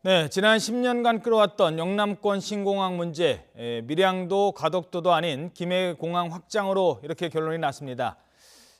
네, 지난 10년간 끌어왔던 영남권 신공항 문제, 밀양도 가덕도도 아닌 김해공항 확장으로 이렇게 결론이 났습니다.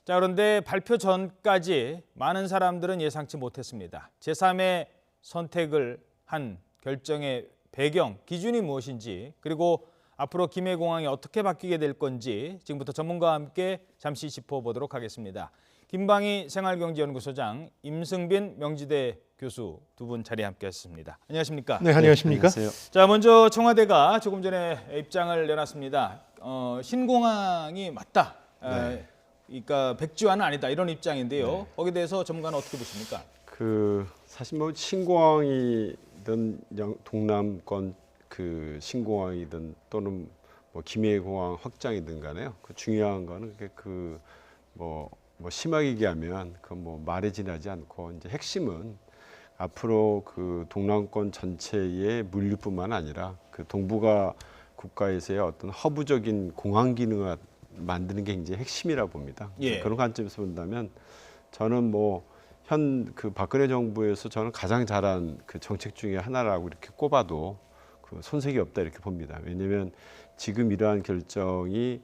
자, 그런데 발표 전까지 많은 사람들은 예상치 못했습니다. 제3의 선택을 한 결정의 배경, 기준이 무엇인지, 그리고 앞으로 김해공항이 어떻게 바뀌게 될 건지 지금부터 전문가와 함께 잠시 짚어보도록 하겠습니다. 김방희 생활경제연구소장, 임승빈 명지대 교수 두 분 자리에 함께했습니다. 안녕하십니까? 네, 안녕하십니까? 네, 안녕하세요. 자, 먼저 청와대가 조금 전에 입장을 내놨습니다. 신공항이 맞다. 그러니까 백지화는 아니다 이런 입장인데요. 네. 거기에 대해서 전문가는 어떻게 보십니까? 사실 뭐 신공항이든 동남권 신공항이든 또는 뭐 김해공항 확장이든 간에요. 중요한 거는 뭐 심하게 얘기하면 말에 지나지 않고 이제 핵심은 앞으로 동남권 전체의 물류뿐만 아니라 동북아 국가에서의 어떤 허브적인 공항 기능을 만드는 게 굉장히 핵심이라고 봅니다. 예. 그런 관점에서 본다면 저는 현 박근혜 정부에서 저는 가장 잘한 정책 중에 하나라고 이렇게 꼽아도 손색이 없다 이렇게 봅니다. 왜냐하면 지금 이러한 결정이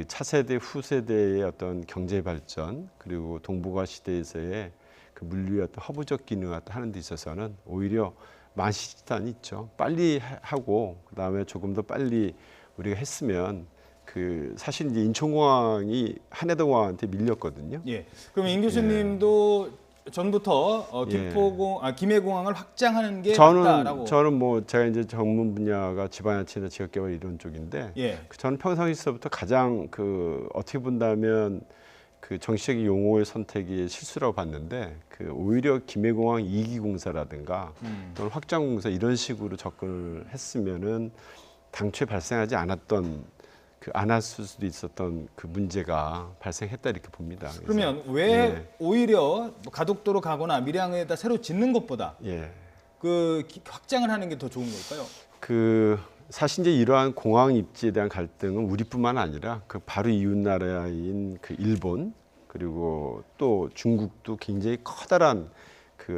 차세대 후세대의 어떤 경제 발전 그리고 동북아 시대에서의 물류의 어떤 허브적 기능을 하는 데 있어서는 오히려 만시지탄이 있죠. 빨리 하고 그다음에 조금 더 빨리 우리가 했으면 사실 이제 인천공항이 한해동공항한테 밀렸거든요. 예. 그럼 임 교수님도 전부터 김해공항을 확장하는 게 맞다라고. 저는 제가 이제 전문 분야가 지방자치나 지역개발 이런 쪽인데, 예. 저는 평상시서부터 가장 어떻게 본다면 정치적인 용어의 선택이 실수라고 봤는데, 오히려 김해공항 2기 공사라든가 또는 확장 공사 이런 식으로 접근을 했으면은 당초에 발생하지 않았던 안 했을 수도 있었던 문제가 발생했다 이렇게 봅니다. 그러면 왜 오히려 가덕도로 가거나 밀양에다 새로 짓는 것보다 확장을 하는 게 더 좋은 걸까요? 사실 이제 이러한 공항 입지에 대한 갈등은 우리뿐만 아니라 바로 이웃 나라인 일본 그리고 또 중국도 굉장히 커다란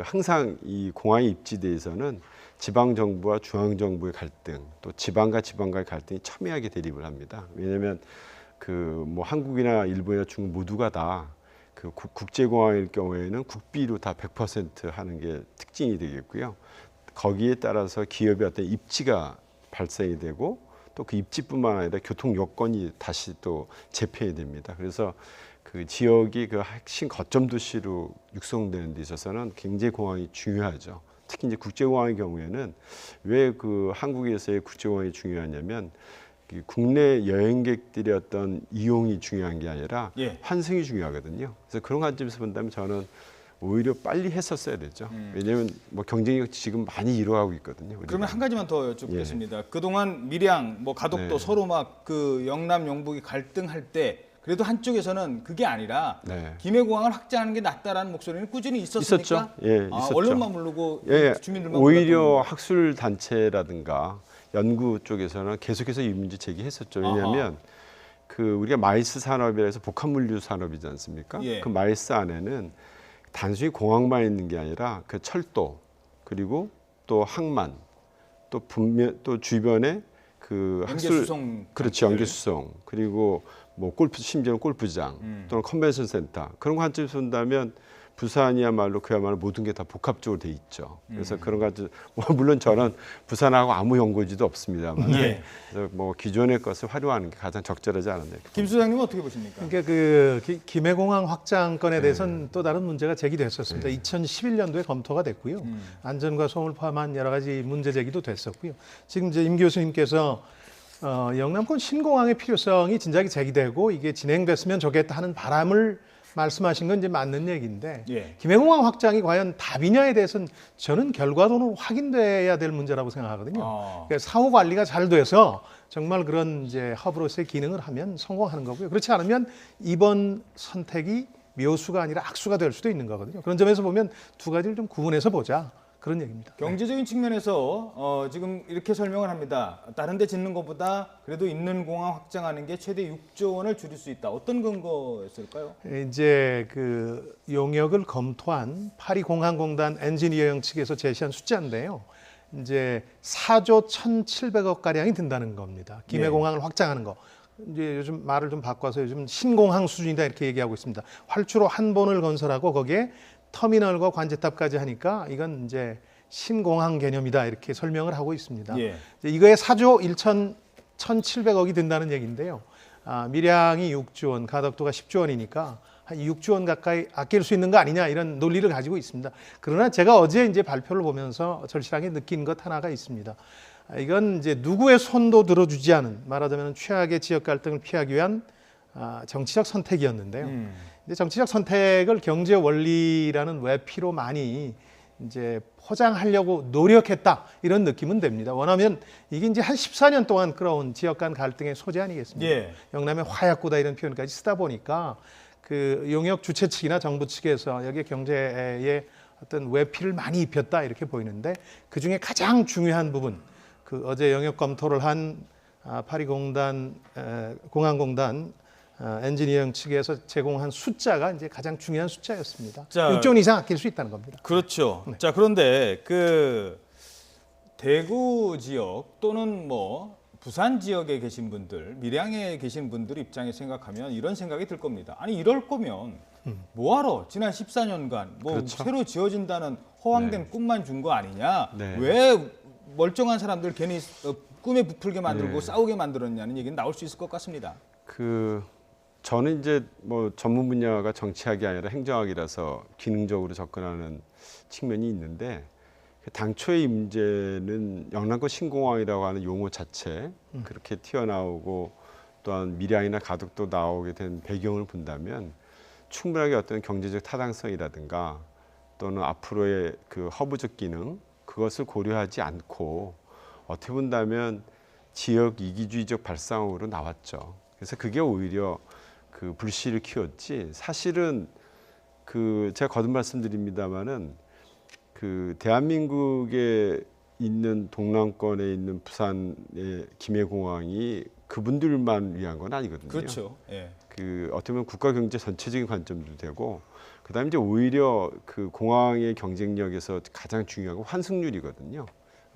항상 이 공항 입지대에서는 지방 정부와 중앙 정부의 갈등, 또 지방과 지방과의 갈등이 첨예하게 대립을 합니다. 왜냐하면 한국이나 일본이나 중국 모두가 다 국제공항일 경우에는 국비로 다 100% 하는 게 특징이 되겠고요. 거기에 따라서 기업의 어떤 입지가 발생이 되고 또 그 입지뿐만 아니라 교통 여건이 다시 또 재편이 됩니다. 그래서 지역이 핵심 거점 도시로 육성되는 데 있어서는 굉장히 공항이 중요하죠. 특히 이제 국제공항의 경우에는 왜 한국에서의 국제공항이 중요하냐면 국내 여행객들의 어떤 이용이 중요한 게 아니라 환승이 중요하거든요. 그래서 그런 관점에서 본다면 저는 오히려 빨리 했었어야 되죠. 왜냐하면 경쟁이 지금 많이 일어나고 있거든요. 우리가. 그러면 한 가지만 더 여쭙겠습니다. 그동안 밀양, 가덕도 서로 영남 영북이 갈등할 때 그래도 한쪽에서는 그게 아니라 김해공항을 확장하는 게 낫다라는 목소리는 꾸준히 있었습니까? 있었죠. 있었죠. 언론만 모르고 주민들만 오히려 학술 단체라든가 연구 쪽에서는 계속해서 이 문제 제기했었죠. 왜냐하면 우리가 마이스 산업이라 해서 복합물류 산업이지 않습니까? 그 마이스 안에는 단순히 공항만 있는 게 아니라 철도 그리고 또 항만 또 주변에 연계수송 그렇죠. 연계수송 그리고 심지어는 골프장 또는 컨벤션 센터 그런 관점에서 본다면 부산이야말로 모든 게 다 복합적으로 돼 있죠. 그래서 그런 관점 물론 저는 부산하고 아무 연고지도 없습니다만 그래서 기존의 것을 활용하는 게 가장 적절하지 않았나. 김 소장님은 어떻게 보십니까? 그러니까 김해공항 확장건에 대해서는 또 다른 문제가 제기됐었습니다. 2011년도에 검토가 됐고요. 안전과 소음을 포함한 여러 가지 문제 제기도 됐었고요. 지금 이제 임 교수님께서 영남권 신공항의 필요성이 진작에 제기되고 이게 진행됐으면 좋겠다 하는 바람을 말씀하신 건 이제 맞는 얘기인데 김해공항 확장이 과연 답이냐에 대해서는 저는 결과도는 확인돼야 될 문제라고 생각하거든요. 그러니까 사후 관리가 잘 돼서 정말 그런 이제 허브로서의 기능을 하면 성공하는 거고요. 그렇지 않으면 이번 선택이 묘수가 아니라 악수가 될 수도 있는 거거든요. 그런 점에서 보면 두 가지를 좀 구분해서 보자. 그런 얘기입니다. 경제적인 측면에서 지금 이렇게 설명을 합니다. 다른 데 짓는 것보다 그래도 있는 공항 확장하는 게 최대 6조 원을 줄일 수 있다. 어떤 근거였을까요? 이제 용역을 검토한 파리공항공단 엔지니어형 측에서 제시한 숫자인데요. 이제 4조 1,700억 가량이 든다는 겁니다. 예. 김해공항을 확장하는 거. 이제 요즘 말을 좀 바꿔서 요즘 신공항 수준이다 이렇게 얘기하고 있습니다. 활주로 한 본을 건설하고 거기에 터미널과 관제탑까지 하니까 이건 이제 신공항 개념이다 이렇게 설명을 하고 있습니다. 예. 이거에 4조 1,700억이 든다는 얘기인데요. 밀양이 6조 원, 가덕도가 10조 원이니까 한 6조 원 가까이 아낄 수 있는 거 아니냐 이런 논리를 가지고 있습니다. 그러나 제가 어제 이제 발표를 보면서 절실하게 느낀 것 하나가 있습니다. 이건 이제 누구의 손도 들어주지 않은, 말하자면 최악의 지역 갈등을 피하기 위한 정치적 선택이었는데요. 근데 정치적 선택을 경제 원리라는 외피로 많이 이제 포장하려고 노력했다 이런 느낌은 됩니다. 원하면 이게 이제 한 14년 동안 끌어온 지역 간 갈등의 소재 아니겠습니까? 예. 영남의 화약고다 이런 표현까지 쓰다 보니까 그 용역 주체 측이나 정부 측에서 여기에 경제에 어떤 외피를 많이 입혔다 이렇게 보이는데 그 중에 가장 중요한 부분, 그 어제 영역 검토를 한 파리공단, 공항공단 엔지니어링 측에서 제공한 숫자가 이제 가장 중요한 숫자였습니다. 자, 6조 원 이상 아낄 수 있다는 겁니다. 그렇죠. 네. 자, 그런데 그 대구 지역 또는 뭐 부산 지역에 계신 분들, 밀양에 계신 분들 입장에 생각하면 이런 생각이 들 겁니다. 아니 이럴 거면 뭐하러 지난 14년간 뭐 그렇죠. 새로 지어진다는 허황된 꿈만 준 거 아니냐? 네. 왜 멀쩡한 사람들 괜히 꿈에 부풀게 만들고 네. 싸우게 만들었냐는 얘기는 나올 수 있을 것 같습니다. 저는 이제 뭐 전문 분야가 정치학이 아니라 행정학이라서 기능적으로 접근하는 측면이 있는데 당초의 문제는 영남권 신공항이라고 하는 용어 자체 그렇게 튀어나오고 또한 밀양이나 가덕도 나오게 된 배경을 본다면 충분하게 어떤 경제적 타당성이라든가 또는 앞으로의 그 허브적 기능 그것을 고려하지 않고 어떻게 본다면 지역 이기주의적 발상으로 나왔죠. 그래서 그게 오히려 그 불씨를 키웠지 사실은 그 제가 거듭 말씀드립니다마는 그 대한민국에 있는 동남권에 있는 부산의 김해공항이 그분들만 위한 건 아니거든요. 그렇죠. 예. 그 어떻게 보면 국가 경제 전체적인 관점도 되고 그다음에 이제 오히려 그 공항의 경쟁력에서 가장 중요한 건 환승률이거든요.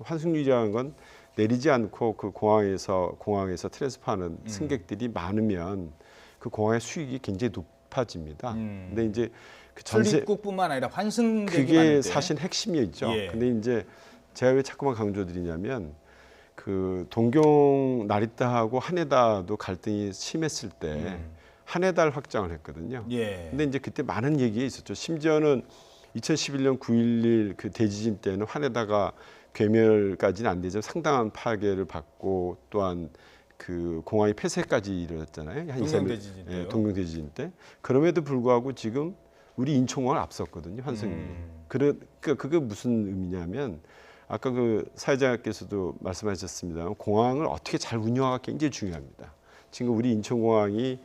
환승률이라는 건 내리지 않고 그 공항에서 트랜스퍼하는 승객들이 많으면 그 공항의 수익이 굉장히 높아집니다. 근데 이제 그 전세 출입국뿐만 아니라 환승객이 그게 많을 때. 사실 핵심이었죠. 예. 근데 이제 제가 왜 자꾸만 강조드리냐면 그 동경 나리타하고 하네다도 갈등이 심했을 때 하네다를 확장을 했거든요. 예. 근데 이제 그때 많은 얘기가 있었죠. 심지어는 2011년 9.11 그 대지진 때는 하네다가 괴멸까지는 안 되지만 상당한 파괴를 받고 또한 그 공항이 폐쇄까지 이르렀잖아요. 한 동경대지진 때요. 예, 동경대지진 때. 그럼에도 불구하고 지금 우리 인천공항을 앞섰거든요. 환승률이. 그러니까 그게 무슨 의미냐면 아까 그 사회자께서도 말씀하셨습니다. 공항을 어떻게 잘 운영하기가 굉장히 중요합니다. 지금 우리 인천공항이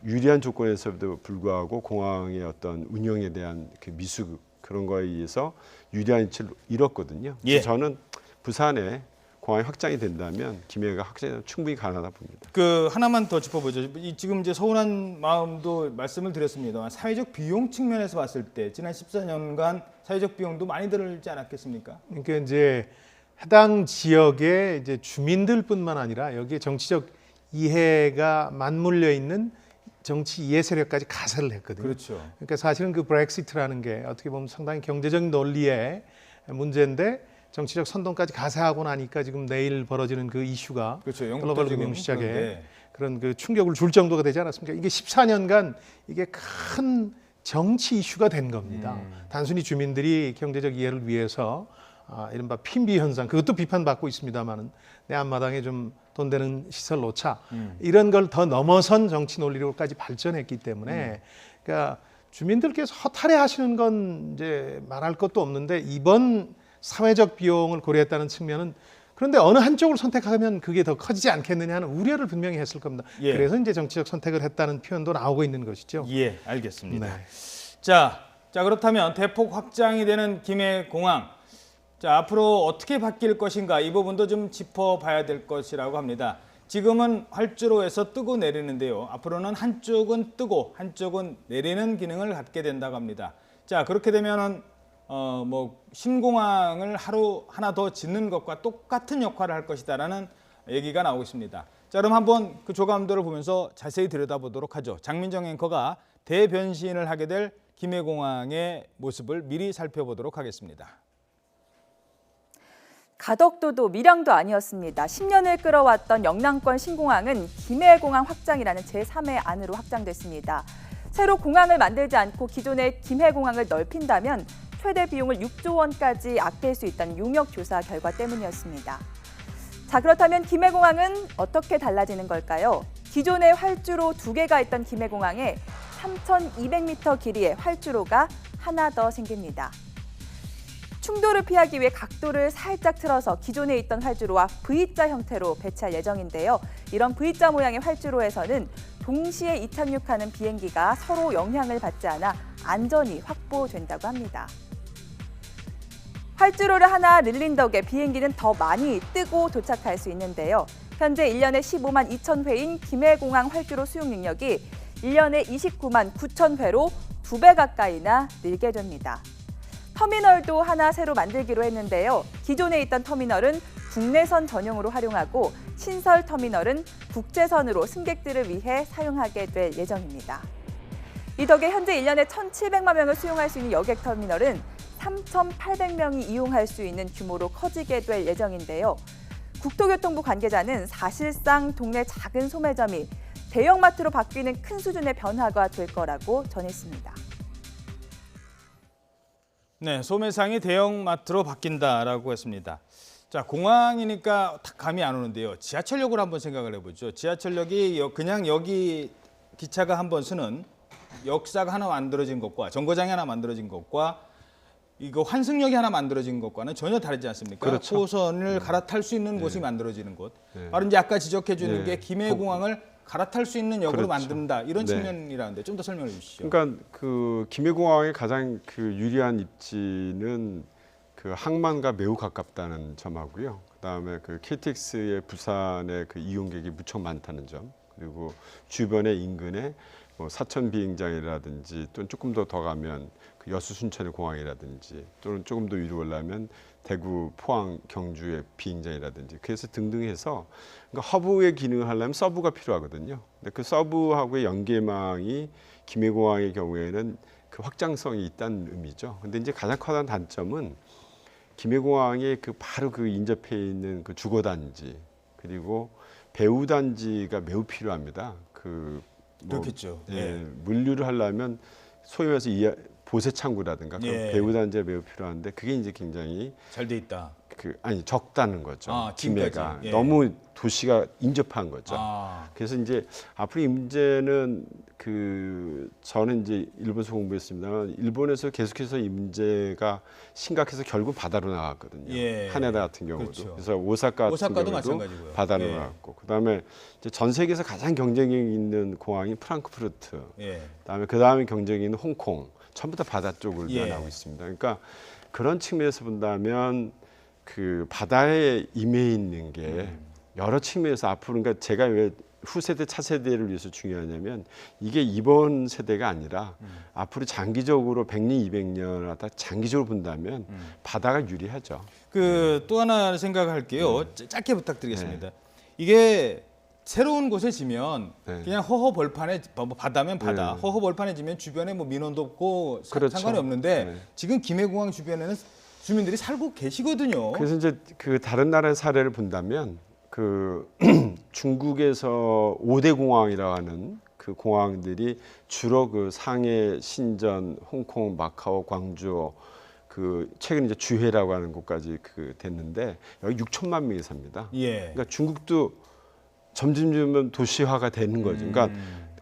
유리한 조건에서도 불구하고 공항의 어떤 운영에 대한 그 미숙 그런 거에 의해서 유리한 위치를 잃었거든요. 예. 그래서 저는 부산에 공항이 확장이 된다면 김해가 확장이 충분히 가능하다 봅니다. 그 하나만 더 짚어보죠. 지금 이제 서운한 마음도 말씀을 드렸습니다만 사회적 비용 측면에서 봤을 때 지난 14년간 사회적 비용도 많이 들지 않았겠습니까? 그러니까 이제 해당 지역의 이제 주민들뿐만 아니라 여기에 정치적 이해가 맞물려 있는 정치 이해 세력까지 가세를 했거든요. 그렇죠. 그러니까 사실은 그 브렉시트라는 게 어떻게 보면 상당히 경제적인 논리의 문제인데 정치적 선동까지 가세하고 나니까 지금 내일 벌어지는 그 이슈가 그렇죠. 글로벌 지금 금융 시장에 그런데. 그런 그 충격을 줄 정도가 되지 않았습니까? 이게 14년간 이게 큰 정치 이슈가 된 겁니다. 단순히 주민들이 경제적 이해를 위해서 이른바 핀비 현상 그것도 비판받고 있습니다만은 내 앞마당에 좀 돈 되는 시설 놓자 이런 걸 더 넘어선 정치 논리로까지 발전했기 때문에 그러니까 주민들께서 허탈해 하시는 건 이제 말할 것도 없는데 이번 사회적 비용을 고려했다는 측면은 그런데 어느 한쪽을 선택하면 그게 더 커지지 않겠느냐 하는 우려를 분명히 했을 겁니다. 예. 그래서 이제 정치적 선택을 했다는 표현도 나오고 있는 것이죠. 예, 알겠습니다. 네. 자 그렇다면 대폭 확장이 되는 김해공항. 자, 앞으로 어떻게 바뀔 것인가 이 부분도 좀 짚어봐야 될 것이라고 합니다. 지금은 활주로에서 뜨고 내리는데요. 앞으로는 한쪽은 뜨고 한쪽은 내리는 기능을 갖게 된다고 합니다. 자, 그렇게 되면은 뭐 신공항을 하나 더 짓는 것과 똑같은 역할을 할 것이다라는 얘기가 나오고 있습니다. 자, 그럼 한번 그 조감도를 보면서 자세히 들여다보도록 하죠. 장민정 앵커가 대변신을 하게 될 김해공항의 모습을 미리 살펴보도록 하겠습니다. 가덕도도 밀양도 아니었습니다. 10년을 끌어왔던 영남권 신공항은 김해공항 확장이라는 제3의 안으로 확장됐습니다. 새로 공항을 만들지 않고 기존의 김해공항을 넓힌다면 최대 비용을 6조 원까지 아낄 수 있다는 용역 조사 결과 때문이었습니다. 자, 그렇다면 김해공항은 어떻게 달라지는 걸까요? 기존의 활주로 2개가 있던 김해공항에 3,200m 길이의 활주로가 하나 더 생깁니다. 충돌을 피하기 위해 각도를 살짝 틀어서 기존에 있던 활주로와 V자 형태로 배치할 예정인데요. 이런 V자 모양의 활주로에서는 동시에 이착륙하는 비행기가 서로 영향을 받지 않아 안전이 확보된다고 합니다. 활주로를 하나 늘린 덕에 비행기는 더 많이 뜨고 도착할 수 있는데요. 현재 1년에 15만 2천 회인 김해공항 활주로 수용 능력이 1년에 29만 9천 회로 2배 가까이나 늘게 됩니다. 터미널도 하나 새로 만들기로 했는데요. 기존에 있던 터미널은 국내선 전용으로 활용하고 신설 터미널은 국제선으로 승객들을 위해 사용하게 될 예정입니다. 이 덕에 현재 1년에 1,700만 명을 수용할 수 있는 여객 터미널은 3,800명이 이용할 수 있는 규모로 커지게 될 예정인데요. 국토교통부 관계자는 사실상 동네 작은 소매점이 대형마트로 바뀌는 큰 수준의 변화가 될 거라고 전했습니다. 네, 소매상이 대형마트로 바뀐다라고 했습니다. 자, 공항이니까 딱 감이 안 오는데요. 지하철역으로 한번 생각을 해보죠. 지하철역이 그냥 여기 기차가 한번 쓰는 역사가 하나 만들어진 것과 정거장이 하나 만들어진 것과 이거 환승역이 하나 만들어진 것과는 전혀 다르지 않습니까? 그렇죠. 호선을 갈아탈 수 있는 곳이 만들어지는 곳. 네. 바로 이제 아까 지적해 주는 네. 게 김해공항을 갈아탈 수 있는 역으로 그렇죠. 만든다. 이런 네. 측면이라는데 좀 더 설명해 주시죠. 그러니까 그 김해공항의 가장 그 유리한 입지는 그 항만과 매우 가깝다는 점하고요. 그다음에 그 KTX의 부산의 그 이용객이 무척 많다는 점, 그리고 주변의 인근에 뭐 사천 비행장이라든지 또는 조금 더 가면 그 여수 순천의 공항이라든지 또는 조금 더 위로 올라면 대구, 포항, 경주의 비행장이라든지 그래서 등등해서 그러니까 허브의 기능을 하려면 서브가 필요하거든요. 근데 그 서브하고의 연계망이 김해공항의 경우에는 그 확장성이 있다는 의미죠. 근데 이제 가장 커다란 단점은 김해공항에 그 바로 그 인접해 있는 그 주거단지 그리고 배후단지가 매우 필요합니다. 그렇겠죠. 예, 물류를 하려면 소위 말해서 보세 창구라든가 예. 배후단지가 매우 필요한데 그게 이제 굉장히 잘 돼 있다. 적다는 거죠. 아, 김해가 지금까지. 예. 너무 도시가 인접한 거죠. 아, 그래서 이제 앞으로 문제는 저는 이제 일본에서 공부했습니다만 일본에서 계속해서 이 문제가 심각해서 결국 바다로 나갔거든요. 예. 하네다 같은 경우도. 그렇죠. 그래서 오사카도 오사카도 마찬가지고요. 바다로 예. 나갔고 그다음에 이제 전 세계에서 가장 경쟁력 있는 공항이 프랑크푸르트. 예. 그다음에 경쟁이 있는 홍콩. 전부 다 바다 쪽을 예. 면하고 있습니다. 그러니까 그런 측면에서 본다면 그 바다에 임해 있는 게 여러 측면에서 앞으로 그러니까 제가 왜 후세대 차세대를 위해서 중요하냐면 이게 이번 세대가 아니라 앞으로 장기적으로 100년, 200년 하다 장기적으로 본다면 바다가 유리하죠. 또 하나 생각할게요. 짧게 부탁드리겠습니다. 이게 새로운 곳에 지면 네. 그냥 허허 벌판에 바다면 바다, 네. 허허 벌판에 지면 주변에 뭐 민원도 없고 그렇죠. 상관이 없는데 네. 지금 김해공항 주변에는 주민들이 살고 계시거든요. 그래서 이제 그 다른 나라의 사례를 본다면 그 중국에서 5대 공항이라고 하는 그 공항들이 주로 그 상해, 신전, 홍콩, 마카오, 광주어 최근 이제 주해라고 하는 곳까지 됐는데 여기 6천만 명이 삽니다. 예. 그러니까 중국도 점점 도시화가 되는 거죠. 그러니까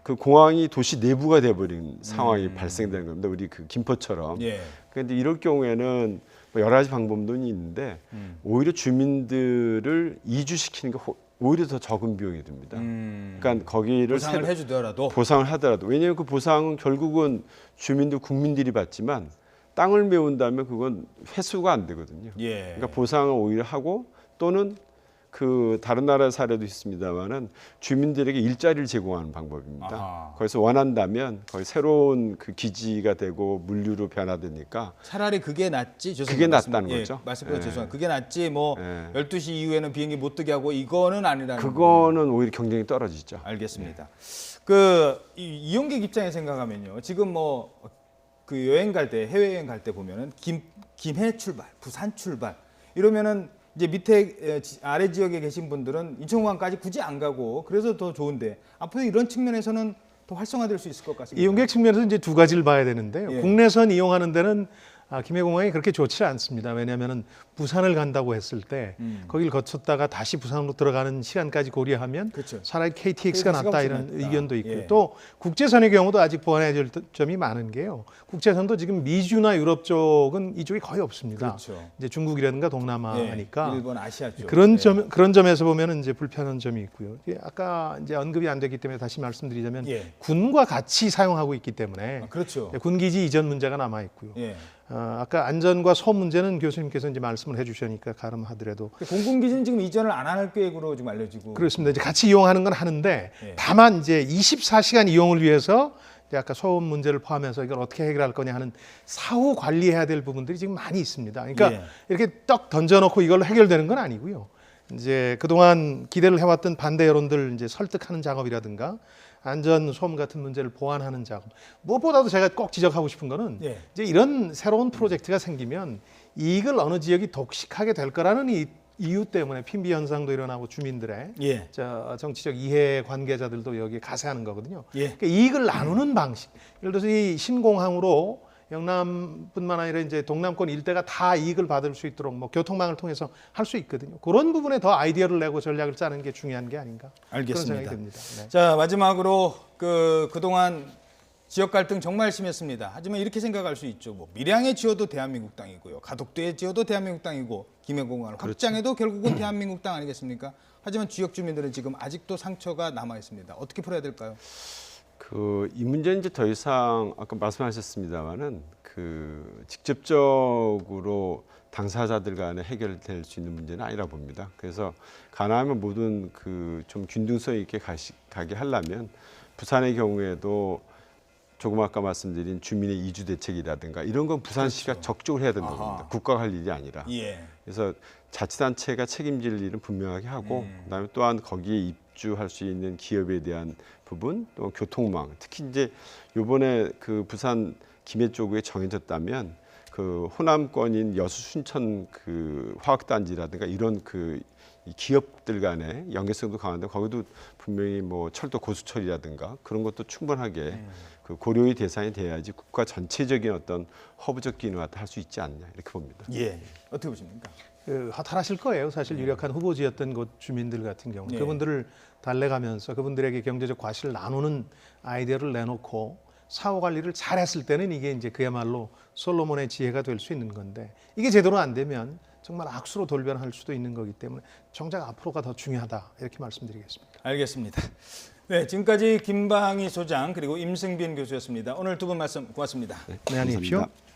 그 공항이 도시 내부가 돼버린 상황이 발생되는 겁니다. 우리 그 김포처럼. 예. 그런데 이럴 경우에는 뭐 여러 가지 방법도 있는데 오히려 주민들을 이주시키는 게 오히려 더 적은 비용이 듭니다. 그러니까 거기를 보상을 해주더라도 보상을 하더라도 왜냐하면 그 보상은 결국은 주민들 국민들이 받지만 땅을 메운다면 그건 회수가 안 되거든요. 예. 그러니까 보상을 오히려 하고 또는 그 다른 나라 사례도 있습니다만은 주민들에게 일자리를 제공하는 방법입니다. 아하. 거기서 원한다면 거기 새로운 그 기지가 되고 물류로 변화되니까 차라리 그게 낫지. 죄송합니다. 그게 낫다는 예, 거죠. 말씀드려 예. 죄송합니다. 그게 낫지 뭐 예. 12시 이후에는 비행기 못 뜨게 하고 이거는 아니라는 그거는 오히려 경쟁이 떨어지죠. 알겠습니다. 그 이용객 입장에 생각하면요. 지금 뭐 그 여행 갈 때 해외 여행 갈 때 보면은 김해 출발, 부산 출발 이러면은 이제 밑에 아래 지역에 계신 분들은 인천공항까지 굳이 안 가고 그래서 더 좋은데 앞으로 이런 측면에서는 더 활성화될 수 있을 것 같습니다. 이용객 측면에서 이제 두 가지를 봐야 되는데요. 예. 국내선 이용하는 데는 김해공항이 그렇게 좋지 않습니다. 왜냐하면 부산을 간다고 했을 때 거길 거쳤다가 다시 부산으로 들어가는 시간까지 고려하면 그렇죠. 차라리 KTX가 낫다 훨씬 이런 낫다. 의견도 있고요. 예. 또 국제선의 경우도 아직 보완해야 될 점이 많은 게요. 국제선도 지금 미주나 유럽 쪽은 이쪽이 거의 없습니다. 그렇죠. 이제 중국이라든가 예, 동남아니까 일본, 아시아 쪽. 그런 예. 그런 점에서 보면은 이제 불편한 점이 있고요. 이게 아까 이제 언급이 안 됐기 때문에 다시 말씀드리자면 예. 군과 같이 사용하고 있기 때문에 그렇죠. 군기지 이전 문제가 남아 있고요. 예. 아까 안전과 소음 문제는 교수님께서 이제 말씀을 해주시니까 가름하더라도 공군기지는 지금 이전을 안 할 계획으로 지금 알려지고. 그렇습니다. 이제 같이 이용하는 건 하는데 예. 다만 이제 24시간 이용을 위해서 이제 아까 소음 문제를 포함해서 이걸 어떻게 해결할 거냐 하는 사후 관리해야 될 부분들이 지금 많이 있습니다. 그러니까 예. 이렇게 떡 던져놓고 이걸로 해결되는 건 아니고요. 이제 그동안 기대를 해왔던 반대 여론들 이제 설득하는 작업이라든가 안전 소음 같은 문제를 보완하는 작업. 무엇보다도 제가 꼭 지적하고 싶은 거는 예. 이제 이런 새로운 프로젝트가 생기면 이익을 어느 지역이 독식하게 될 거라는 이유 때문에 핀비 현상도 일어나고 주민들의 예. 정치적 이해 관계자들도 여기에 가세하는 거거든요. 예. 그러니까 이익을 나누는 방식. 예를 들어서 이 신공항으로 영남뿐만 아니라 이제 동남권 일대가 다 이익을 받을 수 있도록 뭐 교통망을 통해서 할 수 있거든요. 그런 부분에 더 아이디어를 내고 전략을 짜는 게 중요한 게 아닌가. 알겠습니다. 그런 생각이 듭니다. 네. 자, 마지막으로 그동안 지역 갈등 정말 심했습니다. 하지만 이렇게 생각할 수 있죠. 뭐 밀양에 지어도 대한민국 땅이고요. 가덕도에 지어도 대한민국 땅이고 김해공항을 확장해도 결국은 대한민국 땅 아니겠습니까? 하지만 지역 주민들은 지금 아직도 상처가 남아 있습니다. 어떻게 풀어야 될까요? 이 문제는 이제 더 이상 아까 말씀하셨습니다만은 직접적으로 당사자들 간에 해결될 수 있는 문제는 아니라 봅니다. 그래서 가능하면 모든 좀 균등성 있게 가게 하려면 부산의 경우에도 조금 아까 말씀드린 주민의 이주 대책이라든가 이런 건 부산시가 적극적으로 해야 된다고 봅니다. 국가가 할 일이 아니라. 예. 그래서 자치단체가 책임질 일은 분명하게 하고 그다음에 또한 거기에 입주할 수 있는 기업에 대한 부분 또 교통망 특히 이제 요번에 부산 김해 쪽에 정해졌다면 호남권인 여수 순천 화학단지라든가 이런 이 기업들 간의 연계성도 강한데 거기도 분명히 뭐 철도 고수철이라든가 그런 것도 충분하게 고려의 대상이 돼야지 국가 전체적인 어떤 허브적 기능을 할 수 있지 않냐 이렇게 봅니다. 예. 어떻게 보십니까? 허탈하실 거예요. 사실 유력한 후보지였던 곳 주민들 같은 경우 예. 그분들을 달래가면서 그분들에게 경제적 과실을 나누는 아이디어를 내놓고 사후 관리를 잘했을 때는 이게 이제 그야말로 솔로몬의 지혜가 될 수 있는 건데 이게 제대로 안 되면 정말 악수로 돌변할 수도 있는 거기 때문에 정작 앞으로가 더 중요하다 이렇게 말씀드리겠습니다. 알겠습니다. 네, 지금까지 김방희 소장 그리고 임승빈 교수였습니다. 오늘 두 분 말씀 고맙습니다. 네, 안녕히 계십시오. 감사합니다.